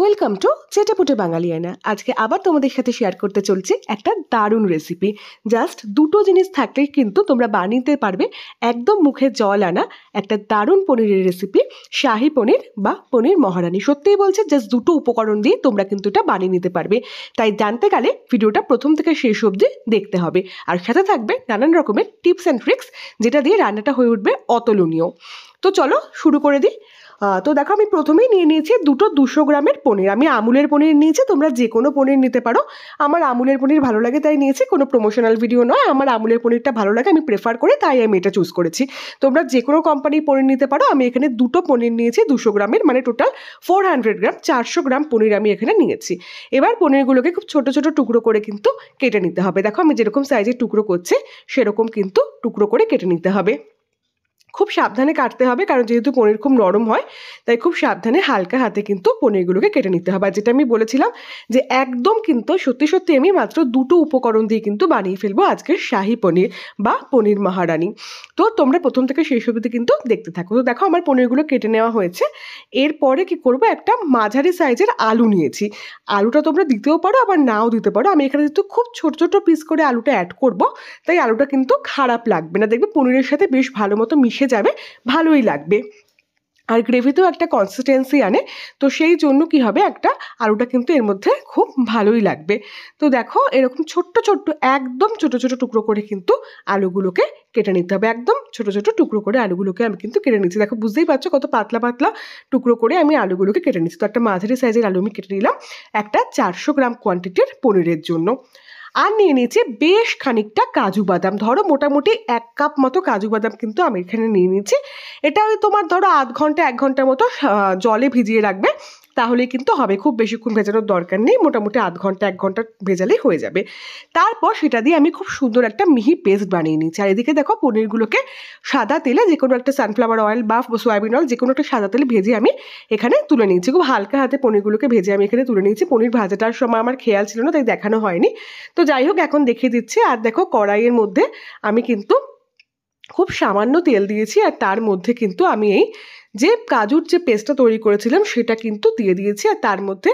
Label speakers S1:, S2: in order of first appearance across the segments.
S1: Welcome to চেটেপুটে বাঙালিয়ানা। আজকে আবার তোমাদের সাথে শেয়ার করতে চলছি একটা দারুণ রেসিপি। জাস্ট দুটো জিনিস থাকলেই কিন্তু তোমরা বানিয়ে পারবে একদম মুখে জল আনা একটা দারুণ পনিরের রেসিপি, শাহি পনির বা পনির মহারানি। সত্যিই বলছে, জাস্ট দুটো উপকরণ দিয়ে তোমরা কিন্তু এটা বানিয়ে নিতে পারবে। তাই জানতে গেলে ভিডিওটা প্রথম থেকে শেষ অবধি দেখতে হবে, আর সাথে থাকবে নানান রকমের টিপস অ্যান্ড ট্রিক্স, যেটা দিয়ে রান্নাটা হয়ে উঠবে অতুলনীয়। তো চলো শুরু করে দিই। তো দেখো, আমি প্রথমেই নিয়ে নিয়েছি দুটো 200 গ্রামের পনির। আমি আমুলের পনির নিয়েছি, তোমরা যে কোনো পনির নিতে পারো। আমার আমুলের পনির ভালো লাগে তাই নিয়েছি, কোনো প্রমোশনাল ভিডিও নয়, আমার আমুলের পনিরটা ভালো লাগে, আমি প্রেফার করি, তাই আমি এটা চুজ করেছি। তোমরা যে কোনো কোম্পানির পনির নিতে পারো। আমি এখানে দুটো পনির নিয়েছি 200 গ্রামের, মানে টোটাল 400 গ্রাম, 400 গ্রাম পনির আমি এখানে নিয়েছি। এবার পনিরগুলোকে খুব ছোট ছোট টুকরো করে কিন্তু কেটে নিতে হবে। দেখো, আমি যেরকম সাইজের টুকরো করছি সেরকম কিন্তু টুকরো করে কেটে নিতে হবে। খুব সাবধানে কাটতে হবে, কারণ যেহেতু পনির খুব নরম হয়, তাই খুব সাবধানে হালকা হাতে কিন্তু পনিরগুলোকে কেটে নিতে হবে। আর যেটা আমি বলেছিলাম যে একদম কিন্তু সত্যি সত্যি আমি মাত্র দুটো উপকরণ দিয়ে কিন্তু বানিয়ে ফেলবো আজকের শাহি পনির বা পনির মহারানি। তো তোমরা প্রথম থেকে শেষ অবধি কিন্তু দেখতে থাকো। তো দেখো, আমার পনিরগুলো কেটে নেওয়া হয়েছে। এরপরে কি করবো, একটা মাঝারি সাইজের আলু নিয়েছি। আলুটা তোমরা দিতেও পারো, আবার নাও দিতে পারো। আমি এখানে যেহেতু খুব ছোট ছোট পিস করে আলুটা অ্যাড করবো, তাই আলুটা কিন্তু খারাপ লাগবে না, দেখবে পনিরের সাথে বেশ ভালো মতো মিশে যাবে, ভালোই লাগবে। আর গ্রেভিতেও একটা কনসিস্টেন্সি আনে, তো সেই জন্য কি হবে, একটা আলুটা কিন্তু এর মধ্যে খুব ভালোই লাগবে। তো দেখো, এরকম ছোট্ট ছোট্ট একদম ছোট ছোট টুকরো করে কিন্তু আলুগুলোকে কেটে নিতে হবে। একদম ছোট ছোট টুকরো করে আলুগুলোকে আমি কিন্তু কেটে নিচ্ছি। দেখো, বুঝতেই পারছো কত পাতলা পাতলা টুকরো করে আমি আলুগুলোকে কেটে নিচ্ছি। তো একটা মাঝারি সাইজের আলু আমি কেটে নিলাম একটা 400 গ্রাম কোয়ান্টিটির পনিরের জন্য। আর নিয়ে নিয়েছি বেশ খানিকটা কাজু বাদাম। ধরো মোটামুটি 1 কাপ মতো কাজু বাদাম কিন্তু আমি এখানে নিয়ে নিয়েছি। এটা ওই তোমার ধরো আধ ঘন্টা 1 ঘন্টার মতো জলে ভিজিয়ে রাখবে, তাহলেই কিন্তু হবে। খুব বেশিক্ষণ ভেজানোর দরকার নেই, মোটামুটি আধ ঘন্টা 1 ঘন্টা ভেজালেই হয়ে যাবে। তারপর সেটা দিয়ে আমি খুব সুন্দর একটা মিহি পেস্ট বানিয়ে নিচ্ছি। আর এদিকে দেখো, পনিরগুলোকে সাদা তেলে, যে কোনো একটা সানফ্লাওয়ার অয়েল বা সয়াবিন অয়েল, যে কোনো একটা সাদা তেলে ভেজে আমি এখানে তুলে নিয়েছি। খুব হালকা হাতে পনিরগুলোকে ভেজে আমি এখানে তুলে নিয়েছি। পনির ভাজাটার সময় আমার খেয়াল ছিল না, তাই দেখানো হয়নি। তো যাই হোক, এখন দেখিয়ে দিচ্ছি। আর দেখো, কড়াইয়ের মধ্যে আমি কিন্তু খুব সামান্য তেল দিয়েছি, আর তার মধ্যে কিন্তু আমি এই যে কাজুর যে পেস্টটা তৈরি করেছিলাম সেটা কিন্তু দিয়ে দিয়েছি, আর তার মধ্যে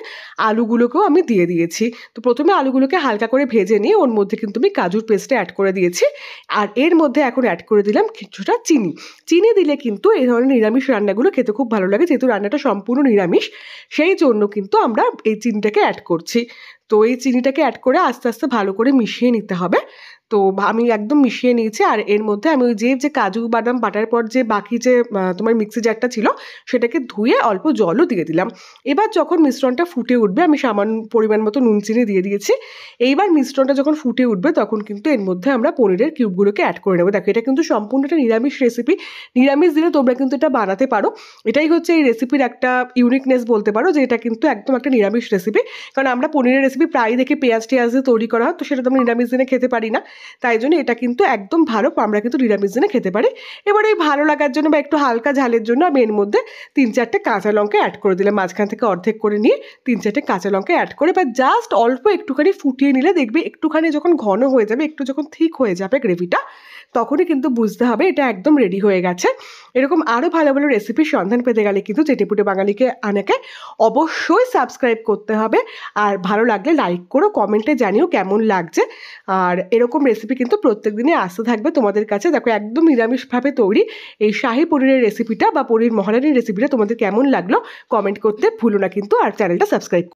S1: আলুগুলোকেও আমি দিয়ে দিয়েছি। তো প্রথমে আলুগুলোকে হালকা করে ভেজে নিয়ে ওর মধ্যে কিন্তু আমি কাজুর পেস্টটা অ্যাড করে দিয়েছি। আর এর মধ্যে এখন অ্যাড করে দিলাম কিছুটা চিনি। চিনি দিলে কিন্তু এই ধরনের নিরামিষ রান্নাগুলো খেতে খুব ভালো লাগে, যেহেতু রান্নাটা সম্পূর্ণ নিরামিষ, সেই জন্য কিন্তু আমরা এই চিনিটাকে অ্যাড করছি। তো এই চিনিটাকে অ্যাড করে আস্তে আস্তে ভালো করে মিশিয়ে নিতে হবে। তো আমি একদম মিশিয়ে নিয়েছি। আর এর মধ্যে আমি ওই যে কাজু বাদাম বাটার পর যে বাকি যে তোমার মিক্সি জারটা ছিল সেটাকে ধুয়ে অল্প জলও দিয়ে দিলাম। এবার যখন মিশ্রণটা ফুটে উঠবে, আমি সামান্য পরিমাণ মতো নুন চিনি দিয়ে দিয়েছি। এইবার মিশ্রণটা যখন ফুটে উঠবে তখন কিন্তু এর মধ্যে আমরা পনিরের কিউবগুলোকে অ্যাড করে নেবো। দেখো, এটা কিন্তু সম্পূর্ণ একটা নিরামিষ রেসিপি। নিরামিষ দিনে তোমরা কিন্তু এটা বানাতে পারো। এটাই হচ্ছে এই রেসিপির একটা ইউনিকনেস বলতে পারো, যে এটা কিন্তু একদম একটা নিরামিষ রেসিপি। কারণ আমরা পনিরের রেসিপি প্রায় দেখি পেঁয়াজ টেয়াজ দিয়ে তৈরি করা হয়, তো সেটা তো আমরা নিরামিষ দিনে খেতে পারি না। তাই জন্য এটা কিন্তু একদম ভালো, আমরা কিন্তু নিরামিষ দিনে খেতে পারি। এবার এই ভালো লাগার জন্য বা একটু হালকা ঝালের জন্য আমি এর মধ্যে 3-4টে কাঁচা লঙ্কা অ্যাড করে দিলাম। মাঝখান থেকে অর্ধেক করে নিয়ে 3-4টে কাঁচা লঙ্কা অ্যাড করে বা জাস্ট অল্প একটুখানি ফুটিয়ে নিলে দেখবে একটুখানি যখন ঘন হয়ে যাবে, একটু যখন থিক হয়ে যাবে গ্রেভিটা, তখনই কিন্তু বুঝতে হবে এটা একদম রেডি হয়ে গেছে। এরকম আরও ভালো ভালো রেসিপির সন্ধান পেতে গেলে কিন্তু চেটেপুটে বাঙালিকে আনাকে অবশ্যই সাবস্ক্রাইব করতে হবে। আর ভালো লাগলে লাইক করো, কমেন্টে জানিও কেমন লাগছে। আর এরকম রেসিপি কিন্তু প্রত্যেক দিনই আসতে থাকবে তোমাদের কাছে। দেখো, একদম নিরামিষভাবে তৈরি এই শাহি পনিরের রেসিপিটা বা পনির মহারানির রেসিপিটা তোমাদের কেমন লাগলো কমেন্ট করতে ভুলো না কিন্তু, আর চ্যানেলটা সাবস্ক্রাইব